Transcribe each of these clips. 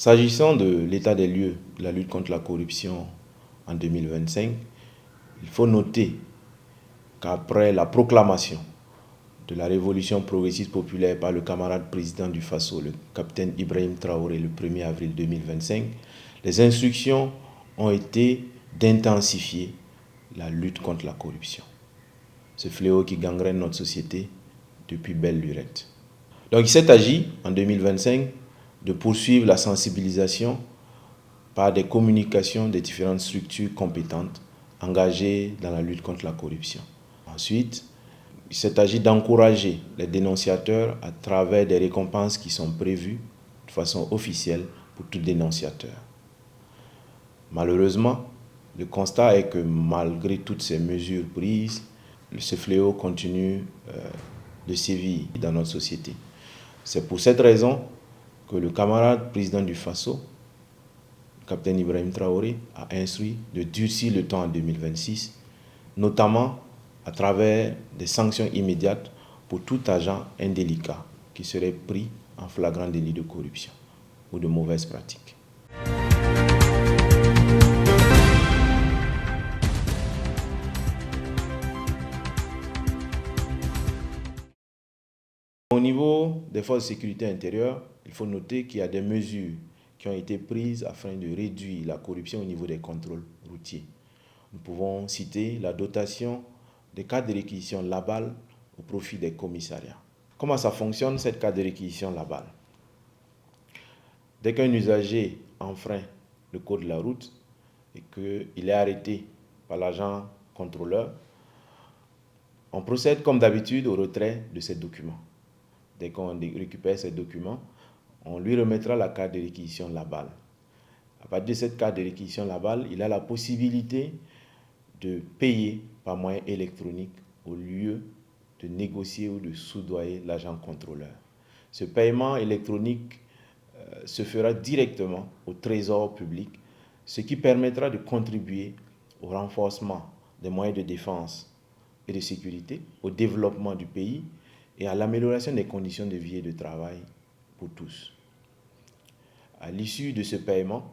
S'agissant de l'état des lieux de la lutte contre la corruption en 2025, il faut noter qu'après la proclamation de la révolution progressiste populaire par le camarade président du Faso, le capitaine Ibrahim Traoré, le 1er avril 2025, les instructions ont été d'intensifier la lutte contre la corruption. Ce fléau qui gangrène notre société depuis belle lurette. Donc il s'est agi, en 2025, de poursuivre la sensibilisation par des communications des différentes structures compétentes engagées dans la lutte contre la corruption. Ensuite, il s'est agi d'encourager les dénonciateurs à travers des récompenses qui sont prévues de façon officielle pour tout dénonciateur. Malheureusement, le constat est que malgré toutes ces mesures prises, ce fléau continue de sévir dans notre société. C'est pour cette raison que le camarade président du Faso, le capitaine Ibrahim Traoré, a instruit de durcir le temps en 2026, notamment à travers des sanctions immédiates pour tout agent indélicat qui serait pris en flagrant délit de corruption ou de mauvaises pratiques. Au niveau des forces de sécurité intérieure, il faut noter qu'il y a des mesures qui ont été prises afin de réduire la corruption au niveau des contrôles routiers. Nous pouvons citer la dotation des cartes de réquisition Labal au profit des commissariats. Comment ça fonctionne cette carte de réquisition Labal? Dès qu'un usager enfreint le code de la route et qu'il est arrêté par l'agent contrôleur, on procède comme d'habitude au retrait de ces documents. Dès qu'on récupère ces documents, on lui remettra la carte de réquisition Labal. À partir de cette carte de réquisition Labal, il a la possibilité de payer par moyen électronique au lieu de négocier ou de soudoyer l'agent contrôleur. Ce paiement électronique se fera directement au trésor public, ce qui permettra de contribuer au renforcement des moyens de défense et de sécurité, au développement du pays et à l'amélioration des conditions de vie et de travail pour tous. À l'issue de ce paiement,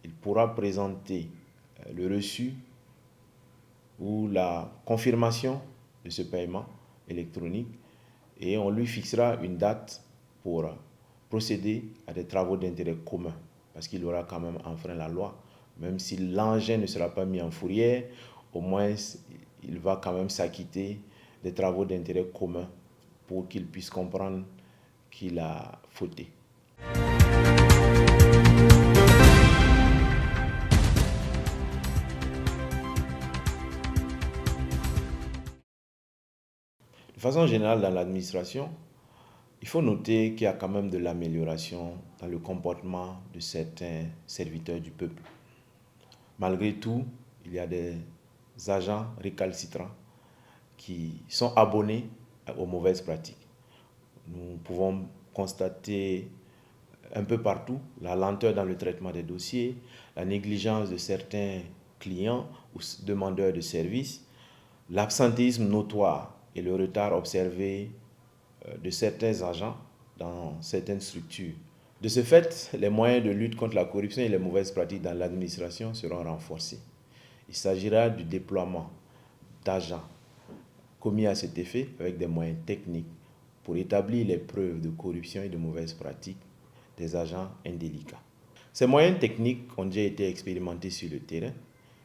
il pourra présenter le reçu ou la confirmation de ce paiement électronique et on lui fixera une date pour procéder à des travaux d'intérêt commun parce qu'il aura quand même enfreint la loi. Même si l'engin ne sera pas mis en fourrière, au moins il va quand même s'acquitter des travaux d'intérêt commun pour qu'il puisse comprendre qu'il a fauté. De façon générale, dans l'administration, il faut noter qu'il y a quand même de l'amélioration dans le comportement de certains serviteurs du peuple. Malgré tout, il y a des agents récalcitrants qui sont abonnés aux mauvaises pratiques. Nous pouvons constater un peu partout la lenteur dans le traitement des dossiers, la négligence de certains clients ou demandeurs de services, l'absentéisme notoire et le retard observé de certains agents dans certaines structures. De ce fait, les moyens de lutte contre la corruption et les mauvaises pratiques dans l'administration seront renforcés. Il s'agira du déploiement d'agents commis à cet effet avec des moyens techniques pour établir les preuves de corruption et de mauvaises pratiques des agents indélicats. Ces moyens techniques ont déjà été expérimentés sur le terrain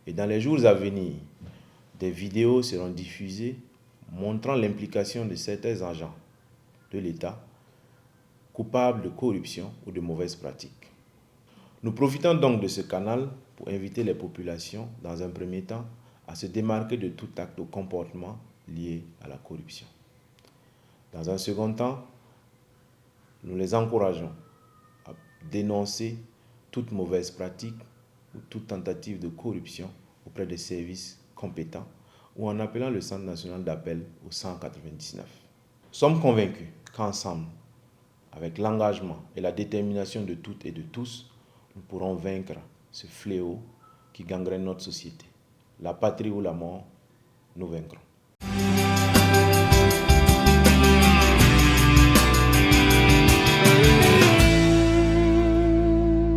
et dans les jours à venir, des vidéos seront diffusées montrant l'implication de certains agents de l'État coupables de corruption ou de mauvaises pratiques. Nous profitons donc de ce canal pour inviter les populations, dans un premier temps, à se démarquer de tout acte ou comportement lié à la corruption. Dans un second temps, nous les encourageons à dénoncer toute mauvaise pratique ou toute tentative de corruption auprès des services compétents ou en appelant le Centre national d'appel au 199. Nous sommes convaincus qu'ensemble, avec l'engagement et la détermination de toutes et de tous, nous pourrons vaincre ce fléau qui gangrène notre société. La patrie ou la mort, nous vaincrons.